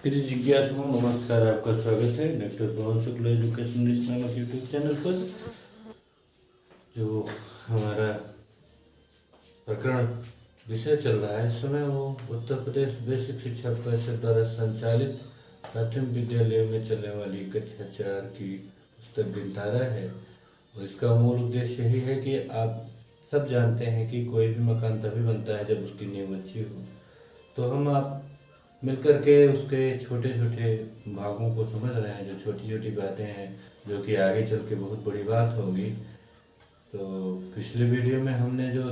प्रिय जिज्ञासुओं, नमस्कार। आपका स्वागत है डॉक्टर पवन शुक्ल एजुकेशन नामक यूट्यूब चैनल पर। जो हमारा प्रकरण विषय चल रहा है इस समय वो उत्तर प्रदेश बेसिक शिक्षा परिषद द्वारा संचालित प्राथमिक विद्यालयों में चलने वाली कक्षा 4 की पुस्तक दिनतारा है। और इसका मूल उद्देश्य यही है कि आप सब जानते हैं कि कोई भी मकान तभी बनता है जब उसकी नींव अच्छी हो। तो हम आप मिलकर के उसके छोटे छोटे भागों को समझ रहे हैं, जो छोटी छोटी बातें हैं जो कि आगे चल के बहुत बड़ी बात होगी। तो पिछले वीडियो में हमने जो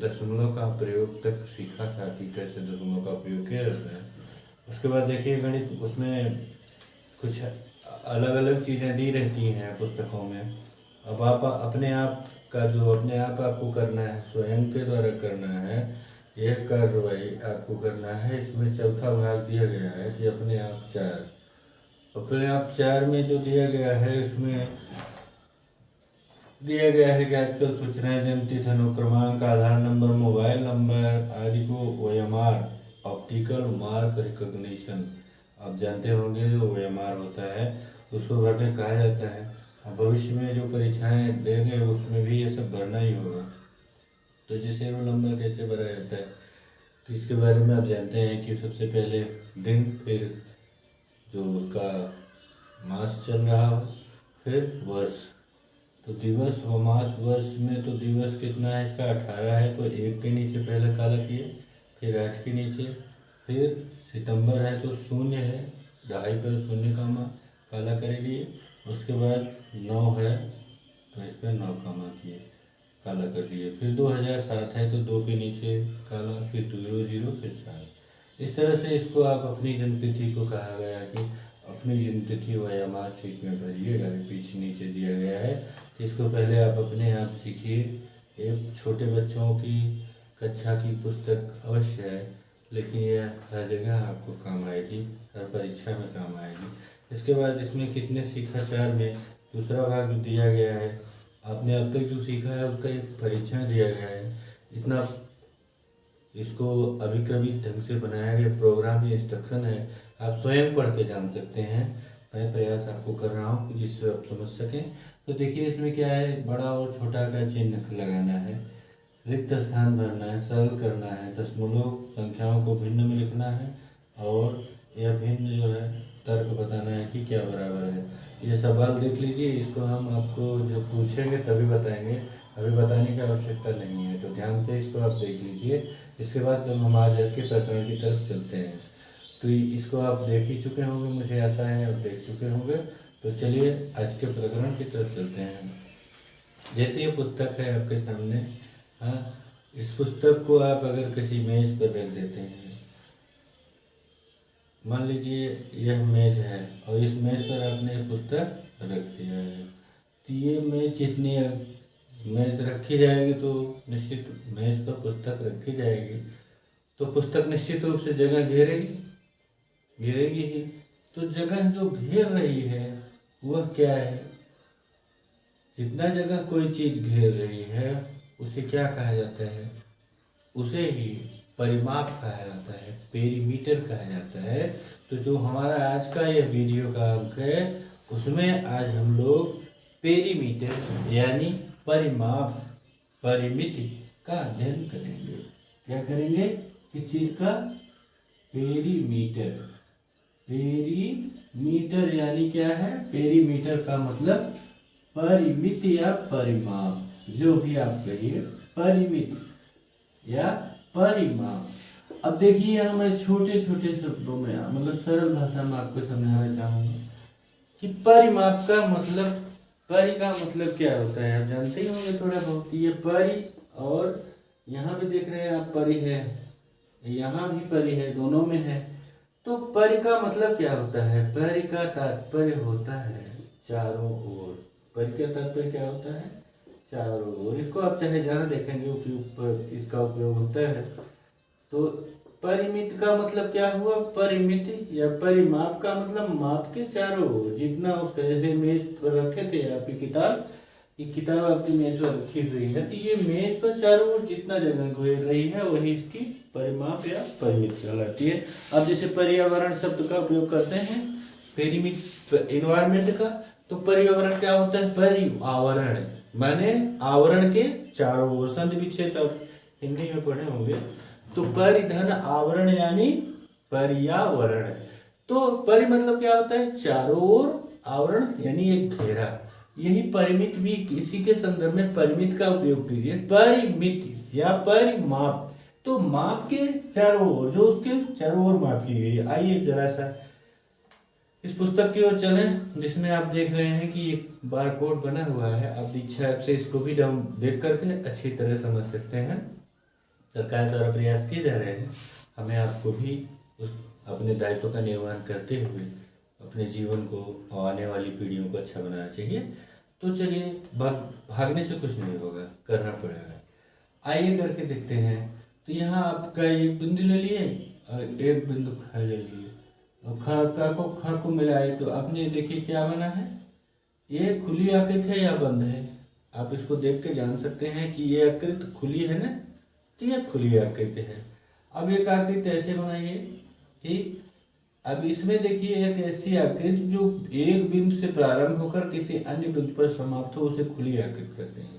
दशमलव का प्रयोग तक सीखा था कि कैसे दशमलव का प्रयोग किया जाता है, उसके बाद देखिए गणित, उसमें कुछ अलग अलग चीज़ें दी रहती हैं पुस्तकों में। अब आप अपने आप का जो अपने आप आपको करना है, स्वयं के द्वारा करना है, यह कार्रवाई आपको करना है। इसमें चौथा भाग दिया गया है कि अपने आप 4 में जो दिया गया है, उसमें दिया गया है कि आजकल सूचनाएं जनती अनुक्रमांक, आधार नंबर, मोबाइल नंबर आदि को OMR ऑप्टिकल मार्क रिकॉग्निशन, आप जानते होंगे जो OMR होता है उसको भरने कहा जाता है। अब भविष्य में जो परीक्षाएं देंगे उसमें भी ये सब भरना ही होगा। तो जैसे रोल नंबर कैसे भरा जाता है, तो इसके बारे में आप जानते हैं कि सबसे पहले दिन, फिर जो उसका मास चल रहा हो, फिर वर्ष। तो दिवस और मास, वर्ष में तो दिवस कितना है इसका 18 है, तो 1 के नीचे पहले काला किए, फिर 8 के नीचे, फिर सितंबर है तो 0 है, 2.5 पर 0 काला कर लिए। उसके बाद 9 है तो इस पर 9 किए, काला कर लिए। फिर 2007 है तो 2 के नीचे काला, फिर 00, फिर 7। इस तरह से इसको आप अपनी जन्मतिथि को कहा गया कि अपनी जन्मतिथि OMR शीट में भरिएगा, पीछे नीचे दिया गया है। इसको पहले आप अपने आप सीखिए। एक छोटे बच्चों की कक्षा की पुस्तक अवश्य है, लेकिन यह हर जगह आपको काम आएगी, हर परीक्षा में काम आएगी। इसके बाद इसमें कितने सीखा 4 में दूसरा भाग जो दिया गया है, आपने अब तक जो सीखा है उसका एक परीक्षण दिया गया है। इतना इसको अभिक्रमित ढंग से बनाया गया प्रोग्राम या इंस्ट्रक्शन है, आप स्वयं पढ़ के जान सकते हैं। मैं प्रयास आपको कर रहा हूँ जिससे आप समझ सकें। तो देखिए इसमें क्या है, बड़ा और छोटा का चिन्ह लगाना है, रिक्त स्थान भरना है, सरल करना है, दशमलव संख्याओं को भिन्न में लिखना है, और यह भिन्न जो है तर्क बताना है कि क्या बराबर है। ये सवाल देख लीजिए, इसको हम आपको जो पूछेंगे तभी बताएंगे, अभी बताने की आवश्यकता नहीं है। तो ध्यान से इसको आप देख लीजिए। इसके बाद जब हम आज के प्रकरण की तरफ चलते हैं, तो इसको आप देख ही चुके होंगे, मुझे आशा है आप देख चुके होंगे। तो चलिए आज के प्रकरण की तरफ चलते हैं। जैसे ये पुस्तक है आपके सामने, हाँ, इस पुस्तक को आप अगर किसी मेज पर रख देते हैं, मान लीजिए यह मेज है और इस मेज पर आपने पुस्तक रख दिया है, तो ये मेज जितनी मेज रखी जाएगी तो निश्चित मेज पर पुस्तक रखी जाएगी, तो पुस्तक निश्चित रूप से जगह घेरेगी ही। तो जगह जो घेर रही है वह क्या है? जितना जगह कोई चीज़ घेर रही है उसे क्या कहा जाता है? उसे ही परिमाप कहा जाता है, पेरीमीटर कहा जाता है। तो जो हमारा आज का यह वीडियो का अंक है, उसमें आज हम लोग पेरीमीटर यानी परिमाप, परिमिति का अध्ययन करेंगे। क्या करेंगे? किस चीज़ का? पेरीमीटर। पेरीमीटर यानी क्या है? पेरीमीटर का मतलब परिमिति या परिमाप, जो भी आप कहिए, परिमिति या परिमाप। अब देखिए यहाँ मैं छोटे छोटे शब्दों में, मतलब सरल भाषा में आपको समझाना चाहूँगा कि परिमाप का मतलब, परि का मतलब क्या होता है, आप जानते ही होंगे थोड़ा बहुत। ये परि, और यहाँ भी देख रहे हैं आप परि है, यहाँ भी परि है, दोनों में है। तो परि का मतलब क्या होता है? परि का तात्पर्य होता है चारों ओर। परि का तात्पर्य क्या होता है? चारों ओर। इसको आप चाहे जहाँ देखेंगे उपयोग, इसका उपयोग होता है। तो परिमित का मतलब क्या हुआ? परिमिति या परिमाप का मतलब माप के चारों ओर, जितना उसका, जैसे मेज पर रखे थे आपकी किताब, ये किताब आपकी मेज पर रखी हुई है, तो ये मेज पर चारों ओर जितना जगह घेर रही है वही इसकी परिमाप या परिमित कहलाती है। अब जैसे पर्यावरण शब्द का उपयोग करते हैं परिमित एनवायरमेंट का, तो पर्यावरण क्या होता है? पर्यावरण माने आवरण के चारों ओर, संधि विच्छेद अब हिंदी में पढ़े होंगे। तो परिधन आवरण यानी पर्यावरण। तो परि मतलब क्या होता है? चारों ओर, आवरण यानी एक घेरा। यही परिमित भी इसी के संदर्भ में परिमित का उपयोग कीजिए। परिमित या परिमाप, तो माप के चारों ओर, जो उसके चारों ओर माप की गई है। आइए जरा सा इस पुस्तक की ओर चलें, जिसमें आप देख रहे हैं कि एक बारकोड बना हुआ है। आप दीक्षा ऐप से इसको भी डाउन देख करके अच्छी तरह समझ सकते हैं। सरकार द्वारा प्रयास किए जा रहे हैं, हमें आपको भी उस अपने दायित्व का निर्वहन करते हुए अपने जीवन को आने वाली पीढ़ियों को अच्छा बनाना चाहिए। तो चलिए, भागने से कुछ नहीं होगा, करना पड़ेगा। आइए करके देखते हैं। तो यहाँ आपका एक बिंदु ले लिए और एक बिंदु ख ले लिए, और ख को मिलाए तो आपने देखिए क्या बना है? ये खुली आकृति है या बंद है? आप इसको देख के जान सकते हैं कि ये आकृति खुली है ना, तो ये खुली आकृति है। अब एक आकृति ऐसे बनाइए, ठीक। अब इसमें देखिए एक ऐसी आकृति जो एक बिंदु से प्रारंभ होकर किसी अन्य बिंदु पर समाप्त हो, उसे खुली आकृति कहते हैं।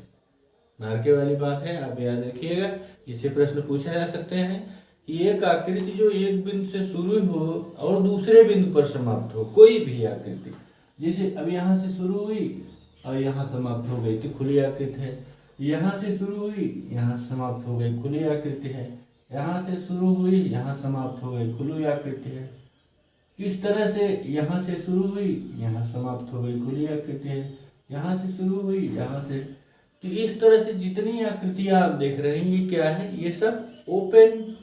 मार्के वाली बात है, आप याद रखिएगा। इससे प्रश्न पूछा जा सकते हैं कि एक आकृति जो एक बिंदु से शुरू हो और दूसरे बिंदु पर समाप्त हो, कोई भी आकृति, जैसे अब यहाँ से शुरू हुई और यहाँ समाप्त हो गई तो खुली आकृति है। यहाँ से शुरू हुई, यहाँ समाप्त हो गई, खुली आकृति है। यहाँ से शुरू हुई, यहाँ समाप्त हो गई, खुली आकृति है। किस तरह से? यहाँ से शुरू हुई, यहाँ समाप्त हो गई, खुली आकृति है। यहाँ से शुरू हुई, यहाँ से, तो इस तरह से जितनी आकृतियां आप देख रहे हैं, ये क्या है? ये सब ओपन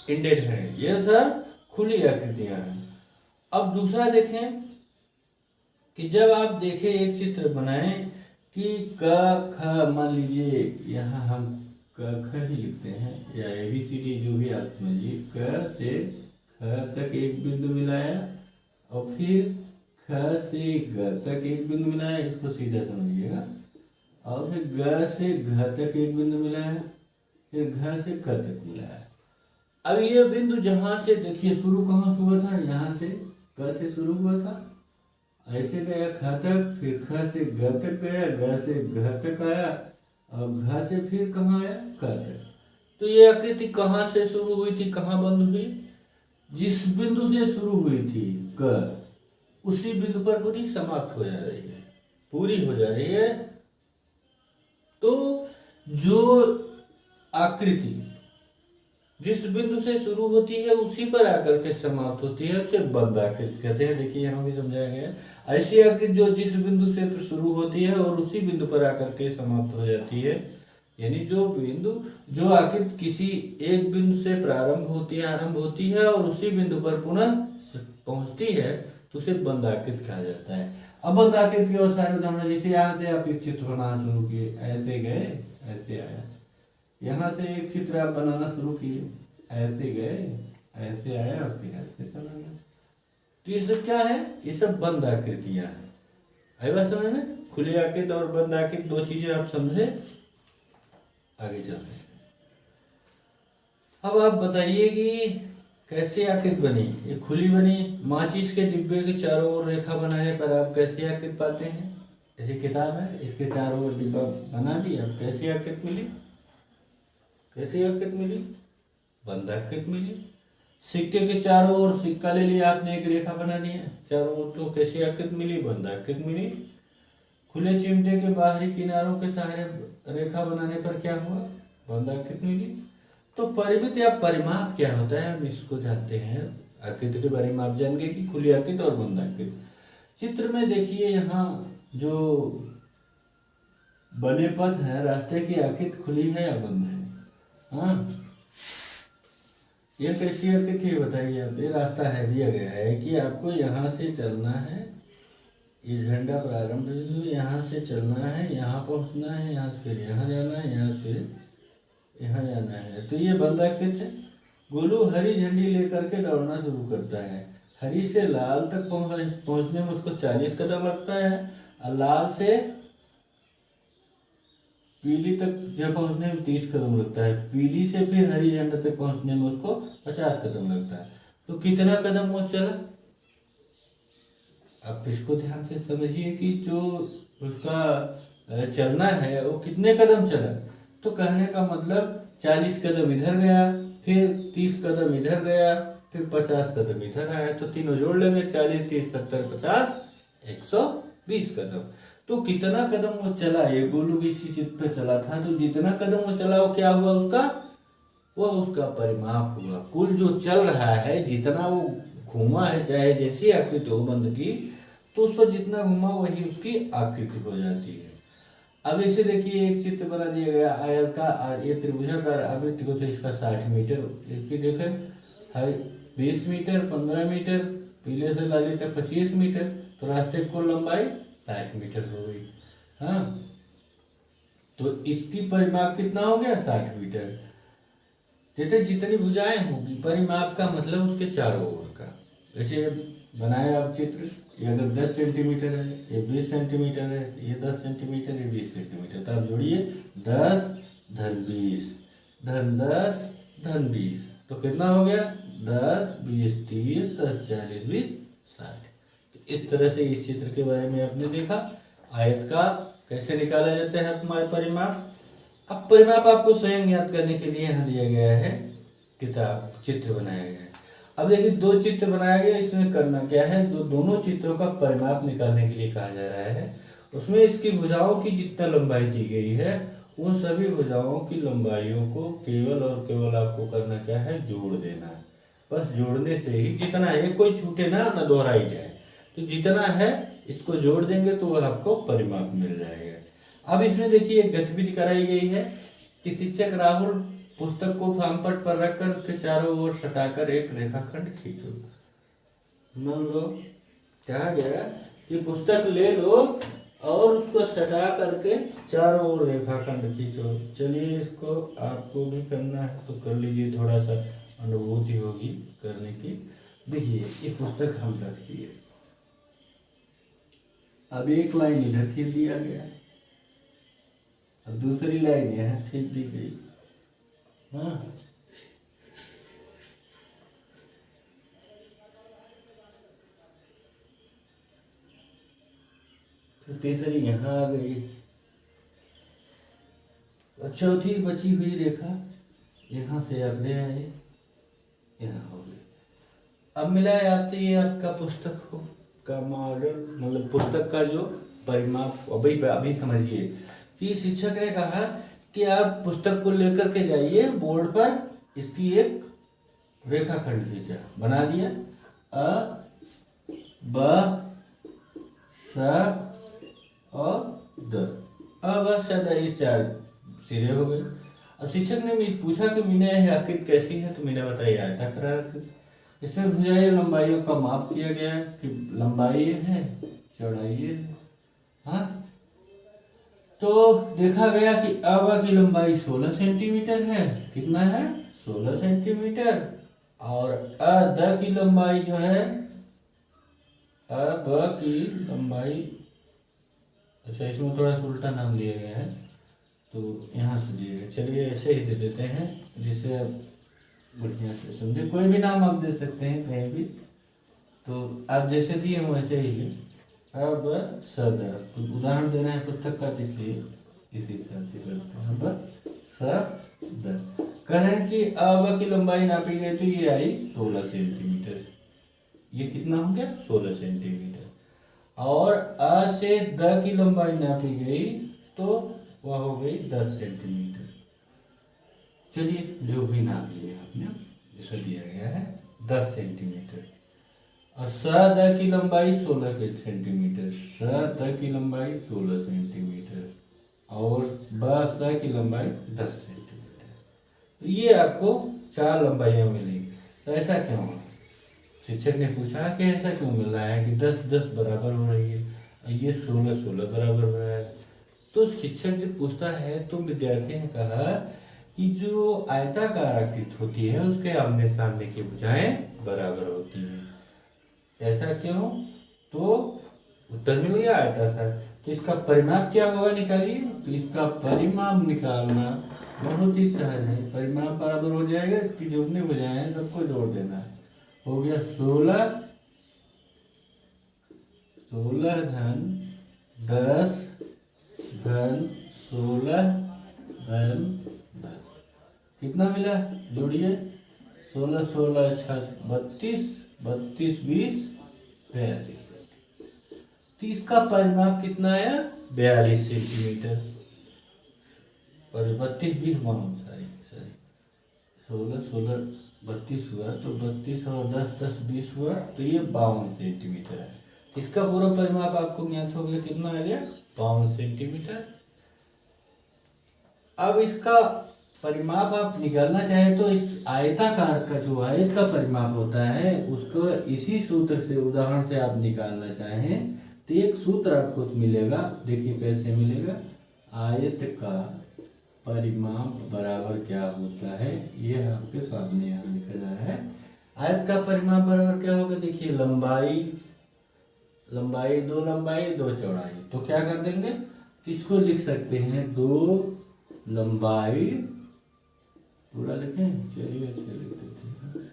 एंडेड है, ये सब खुली आकृतियां हैं। अब दूसरा देखें कि जब आप देखें एक चित्र बनाएं कि क ख, मान लीजिए यहाँ हम क ख ही लिखते हैं या ABCD जो भी आप समझिए। क से ख तक एक बिंदु मिलाया और फिर ख से ग तक एक बिंदु मिलाया, इसको सीधा समझिएगा। और फिर ग से घ तक एक बिंदु मिलाया, फिर घ से क तक मिलाया। अब ये बिंदु जहां से देखिए शुरू कहाँ हुआ था? यहाँ से क से शुरू हुआ था, ऐसे गया ख तक, फिर ख से ग तक गया, ग से घ तक आया और घ से फिर कहाँ आया? क तक। तो ये आकृति कहाँ से शुरू हुई थी, कहाँ बंद हुई? जिस बिंदु से शुरू हुई थी क, उसी बिंदु पर पूरी समाप्त हो जा रही है, पूरी हो जा रही है। तो जो आकृति जिस बिंदु से शुरू होती है उसी पर आकर के समाप्त होती है, उसे बंद आकृति कहते हैं। देखिए यहाँ भी समझाया गया है। ऐसी आकृति जो जिस बिंदु से शुरू होती है और उसी बिंदु पर आकर के समाप्त हो जाती है, यानी जो आकृति किसी एक बिंदु से आरंभ होती है और उसी बिंदु पर पुनः पहुंचती है, तो उसे बंद आकृति कहा जाता है। अब बंद आकृति के और सारे उदाहरण, जैसे यहाँ से आप एक चित्र बनाना शुरू किए, ऐसे गए, ऐसे आया। यहाँ से एक चित्र आप बनाना शुरू किए, ऐसे गए, ऐसे आया और फिर ऐसे चला गया। तो ये सब क्या है? ये सब बंद आकृतियां हैं। आई बात समझ में? खुली आकृति और बंद आकृति दो चीजें आप समझे, आगे चलते हैं। अब आप बताइए कि कैसे आकृति बनी? ये खुली बनी। माचिस के डिब्बे के चारों ओर रेखा बनाने पर आप कैसे आकृति पाते हैं? जैसे किताब है, इसके चारों ओर डिब्बा बना दिया, अब कैसी आकृति मिली? कैसी आकृति मिली? बंद आकृति मिली। सिक्के के चारों ओर सिक्का ले लिया आपने, एक रेखा बना दी है चारों ओर, तो कैसी आकृति मिली? बंद आकृति मिली। खुले चिमटे के बाहरी किनारों के सहारे रेखा बनाने पर क्या हुआ? बंद आकृति मिली। तो परिमित या परिमाप क्या होता है, हम इसको जानते हैं। आकृति के बारे में आप जान गए कि खुली आकृति और बंद आकृति। चित्र में देखिए यहाँ जो बने पथ है, रास्ते की आकृति खुली है या बंद है? हाँ, ये कैसी आकृति है बताइए आप? ये रास्ता है, दिया गया है कि आपको यहाँ से चलना है, ये झंडा प्रारंभ बिंदु, यहाँ से चलना है, यहाँ पहुँचना है, यहाँ से फिर यहाँ जाना है, यहाँ से यहाँ जाना है। तो ये बंद आकृति है। गोलू हरी झंडी लेकर के दौड़ना शुरू करता है। हरी से लाल तक पहुँचने में उसको 40 कदम लगता है और लाल से पीली तक जब पहुंचने में 30 कदम लगता है, पीली से फिर हरी झंडा तक पहुंचने में उसको 50 कदम लगता है। तो कितना कदम वो चला? अब इसको ध्यान से समझिए कि जो उसका चलना है वो कितने कदम चला। तो कहने का मतलब 40 कदम इधर गया, फिर 30 कदम इधर गया, फिर 50 कदम इधर आया। तो तीनों जोड़ लेंगे, 40 30 70 50 120 कदम। तो कितना कदम वो चला, ये गोलू की इसी चित्र पे चला था। तो जितना कदम वो चला वो क्या हुआ उसका, वो उसका परिमाप हुआ। कुल जो चल रहा है, जितना वो घूमा है, चाहे जैसी आकृति हो बंद की, तो उस पर जितना घूमा वही उसकी आकृति हो जाती है। अब इसे देखिए, एक चित्र बना दिया गया आयत का, ये त्रिभुजाकार आकृति को, तो इसका 60 मीटर, इसकी देखें है 20 मीटर, 15 मीटर, पीले से लाली तक 25 मीटर, तो रास्ते की कुल लंबाई 60 मीटर हो गई। हाँ, तो इसकी परिमाप कितना हो गया? 60 मीटर। जैसे जितनी भुजाएं होगी, परिमाप का मतलब उसके चारों ओर का। जैसे बनाए आप चित्र, ये अगर 10 सेंटीमीटर है, ये 20 सेंटीमीटर है, ये 10 सेंटीमीटर, ये 20 सेंटीमीटर, तो आप जोड़िए 10 धन 20 धन 10 धन 20, तो कितना हो गया? 10 20 30 10 40 20 60। इस तरह से इस चित्र के बारे में आपने देखा, आयत का कैसे निकाला जाता है हमारे परिमाप। अब परिमाप आपको स्वयं याद करने के लिए यहाँ दिया गया है, किताब चित्र बनाया गया है। अब देखिए, दो चित्र बनाया गया, इसमें करना क्या है, दोनों चित्रों का परिमाप निकालने के लिए कहा जा रहा है। उसमें इसकी भुजाओं की जितना लंबाई दी गई है, उन सभी भुजाओं की लंबाइयों को केवल और केवल आपको करना क्या है, जोड़ देना है। बस जोड़ने से ही जितना है, कोई छूटे ना दोहराई जाए, तो जितना है इसको जोड़ देंगे तो वह आपको परिमाप मिल जाएगा। अब इसमें देखिए एक गतिविधि कराई गई है कि शिक्षक राहुल पुस्तक को फार्मपट पर रखकर उसके चारों ओर सटाकर एक रेखाखंड खींचो। मान लो कहा गया कि पुस्तक ले लो और उसको सटा करके चारों ओर रेखाखंड खींचो। चलिए, इसको आपको भी करना है तो कर लीजिए, थोड़ा सा अनुभूति होगी करने की। देखिए, ये पुस्तक हम रख दिए, अब एक लाइन इधर खींच दिया गया, अब दूसरी लाइन यहाँ खींच दी गई। हाँ, तो तीसरी यहाँ आ गई, और चौथी बची हुई रेखा यहाँ से आप ले आए, यहाँ हो गई। अब मिला है आपसे ये आपका पुस्तक का मॉडल, मतलब पुस्तक का जो परिमाप। अभी समझिए कि शिक्षक ने कहा कि आप पुस्तक को लेकर के जाइए बोर्ड पर, इसकी एक रेखाखंड खींचा, बना दिया, अ ब स और द, अब ये 4 सिरे हो गए। अब शिक्षक ने पूछा कि मीना यह आकृति कैसी है, तो मीना बताइए आयताकार आकृति। इसमें भुजाएं लंबाइयों का माप किया गया है कि लंबाई है, चौड़ाई है। हाँ, तो देखा गया कि अब की लंबाई 16 सेंटीमीटर है। कितना है? 16 सेंटीमीटर। और अ की लंबाई जो है, अब की लंबाई, अच्छा इसमें थोड़ा सा उल्टा नाम लिया गया है तो यहाँ से दिए गए, चलिए ऐसे ही दे देते हैं जिससे आप बढ़िया से समझे। कोई भी नाम आप दे सकते हैं कहीं भी, तो आप जैसे दिए हो वैसे ही है। अब सदर, तो उदाहरण देना है पुस्तक का, इसलिए इसी हिसाब से करते हैं। अब सदर कह रहे हैं कि अब की लंबाई नापी गई तो ये आई 16 सेंटीमीटर। ये कितना हो गया? 16 सेंटीमीटर। और अ से द की लंबाई नापी गई तो वह हो गई 10 सेंटीमीटर। चलिए, जो भी नाप लिया आपने, जैसा दिया गया है 10 सेंटीमीटर। और स द की लंबाई 16 सेंटीमीटर, स द की लंबाई 16 सेंटीमीटर, और ब स की लंबाई 10 सेंटीमीटर। तो ये आपको 4 लंबाइयाँ मिलेंगी। तो ऐसा क्यों है? शिक्षक ने पूछा कि ऐसा क्यों मिल रहा है कि 10 10 बराबर हो रही है, और ये 16 16 बराबर हो रहा है। तो शिक्षक जब पूछता है तो विद्यार्थी ने कहा कि जो आयताकार आकृति होती है उसके आमने सामने की भुजाएं बराबर होती हैं। ऐसा क्यों? तो उत्तर मिल गया आयताकार। तो इसका परिमाप क्या होगा निकालिए। तो इसका परिमाप निकालना बहुत ही सहज है। परिमाप बराबर हो जाएगा, इसकी जोड़ने भुजाएं हैं सबको जोड़ देना है। हो गया 16 घन 10 घन 16 घन 10 कितना मिला जोड़िए। 16 16 32 32 20 42। तो इसका परिमाप कितना आया 42 सेंटीमीटर। और 32 20 सॉरी 16 16 32 हुआ, तो 32 और 10 10 20 हुआ, तो ये 52 सेंटीमीटर है। इसका पूरा परिमाप आपको ज्ञात हो गया, कितना आ गया 52 सेंटीमीटर। अब इसका परिमाप आप निकालना चाहे तो इस आयताकार का जो आयत का परिमाप होता है उसको इसी सूत्र से, उदाहरण से आप निकालना चाहें तो एक सूत्र आपको मिलेगा। देखिए कैसे मिलेगा। आयत का परिमाप बराबर क्या होता है, ये आपके सामने यहाँ लिखा जा रहा है। आयत का परिमाप बराबर क्या होगा, देखिए लंबाई दो लंबाई 2 चौड़ाई। तो क्या कर देंगे, इसको लिख सकते हैं 2 लंबाई, पूरा लिखें चलिए ऐसे लिख देते हैं,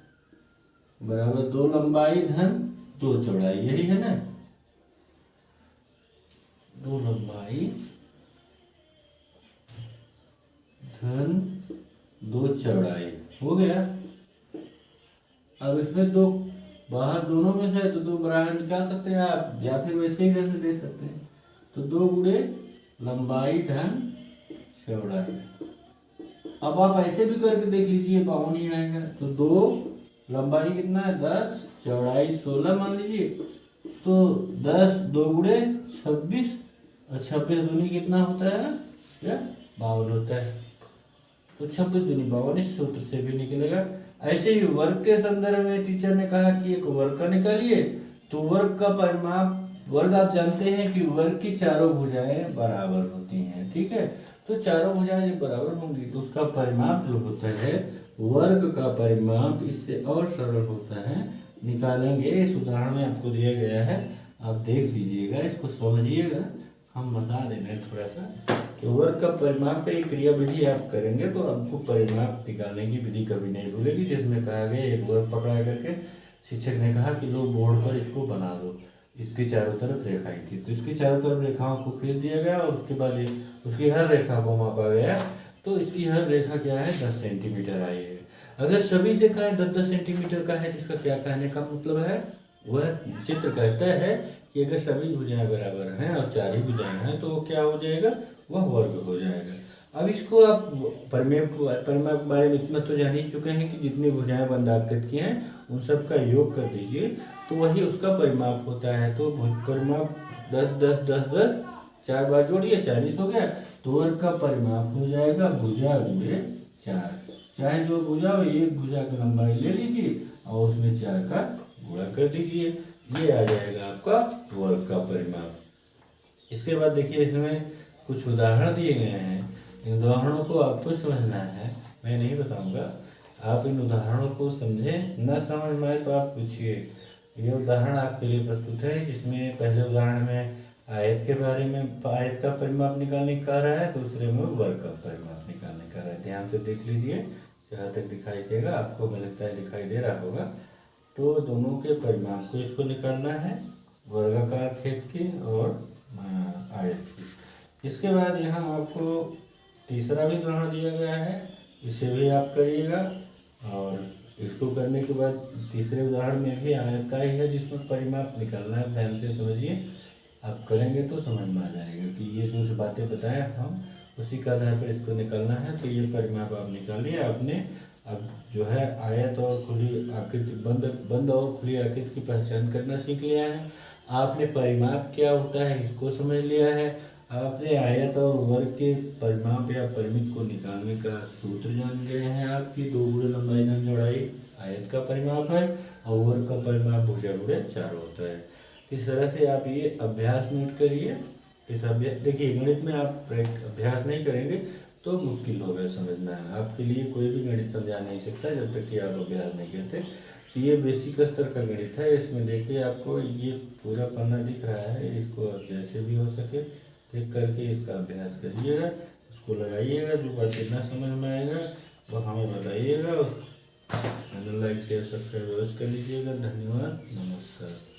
बराबर 2 लंबाई धन 2 चौड़ाई, यही है ना। 2 लंबाई धन 2 चौड़ाई हो गया। अब इसमें 2 बाहर दोनों में से तो 2 बराबर निकाल सकते हैं आप, या फिर वैसे ही करके दे सकते हैं। तो 2 गुणे लंबाई धन चौड़ाई। अब आप ऐसे भी करके देख लीजिए, 52 ही आएगा। तो 2 लंबाई कितना है 10, चौड़ाई 16 मान लीजिए। तो 10 2 गुणे 26 और 26 दूनी कितना होता है, क्या 52 होता है। तो 26 दूनी 52 इस सूत्र से भी निकलेगा। ऐसे ही वर्ग के संदर्भ में टीचर ने कहा कि एक वर्ग का निकालिए। तो वर्ग का परिमाप, वर्ग आप जानते हैं कि वर्ग की चारों भुजाएं बराबर होती हैं, ठीक है। तो चारों भुजाएं जब बराबर होंगी तो उसका परिमाप जो होता है, वर्ग का परिमाप इससे और सरल होता है। निकालेंगे, इस उदाहरण में आपको दिया गया है, आप देख लीजिएगा, इसको समझिएगा। हम बता दे रहे हैं थोड़ा सा कि वर्ग का परिमाप का एक क्रिया विधि आप करेंगे तो आपको परिमाप निकालने की विधि कभी नहीं भूलेगी। जिसमें कहा गया एक वर्ग पकड़ा करके शिक्षक ने कहा कि लो बोर्ड पर इसको बना दो, इसकी चारों तरफ रेखाएं थी, तो इसकी चारों तरफ रेखाओं को खींच दिया गया और उसके बाद उसकी हर रेखा को मापा गया। तो इसकी हर रेखा क्या है 10 सेंटीमीटर आई है। अगर सभी रेखाएं 10-10 सेंटीमीटर का है, जिसका क्या कहने का मतलब है, वह चित्र कहता है कि अगर सभी भुजाएं बराबर हैं और 4 ही भुजाएं हैं तो क्या हो जाएगा, वह वर्ग हो जाएगा। अब इसको आप परिमाप के बारे में इतना तो जान ही चुके हैं कि जितनी भुजाएं बंधाकृत की हैं उन सब का योग कर दीजिए तो वही उसका परिमाप होता है। तो परिमाप 10 10 10 10 4 बार जोड़िए 40 हो गया। तो वर्ग का परिमाप हो जाएगा भुजा गुणे 4। चाहे जो भुजा हो, एक भुजा की लंबाई ले लीजिए और उसमें 4 का गुणा कर दीजिए, ये आ जाएगा आपका वर्ग का परिमाप। इसके बाद देखिए इसमें कुछ उदाहरण दिए गए हैं। इन उदाहरणों को आपको समझना है, मैं नहीं बताऊंगा। आप इन उदाहरणों को समझें, न समझ में आए तो आप पूछिए। ये उदाहरण आपके लिए प्रस्तुत है, जिसमें पहले उदाहरण में आयत के बारे में, आयत का परिमाप निकालने का रहा है, दूसरे में वर्ग का परिमाप निकालने का रहा है। ध्यान से देख लीजिए, जहाँ तक दिखाई देगा आपको, मुझे लगता है दिखाई दे रहा होगा। तो दोनों के परिमाप को इसको निकालना है, वर्गाकार खेत के और आयत की। इसके बाद यहाँ आपको तीसरा भी उदाहरण दिया गया है, इसे भी आप करिएगा। और इसको करने के बाद तीसरे उदाहरण में भी आयत का ही है जिसमें परिमाप निकालना है। ध्यान से समझिए, आप करेंगे तो समझ में आ जाएगा कि ये जो बातें बताएं हम उसी का आधार पर इसको निकालना है। तो ये परिमाप आप निकालिए। आपने अब जो है आयत और खुली आकृति, बंद और खुली आकृति की पहचान करना सीख लिया है। आपने परिमाप क्या होता है इसको समझ लिया है। आपने आयत और वर्ग के परिमाप या परिमित को निकालने का सूत्र जान गए हैं। आपकी 2 गुणे लंबाई धन चौड़ाई आयत का परिमाप है और वर्ग का परिमाप भुजा गुणे 4 होता है। इस तरह से आप ये अभ्यास नोट करिए। इस अभ्यास, देखिए गणित में आप अभ्यास नहीं करेंगे तो मुश्किल होगा समझना है। आपके लिए कोई भी गणित समझा नहीं सकता जब तक कि आप अभ्यास नहीं करते। तो ये बेसिक स्तर का गणित है। इसमें देखिए आपको ये पूरा पन्ना दिख रहा है, इसको आप जैसे भी हो सके देख करके इसका अभ्यास करिएगा, उसको लगाइएगा। जो बात जितना समझ में आएगा वो हमें बताइएगा। चैनल लाइक शेयर सब्सक्राइब अवश्य कर लीजिएगा। धन्यवाद, नमस्कार।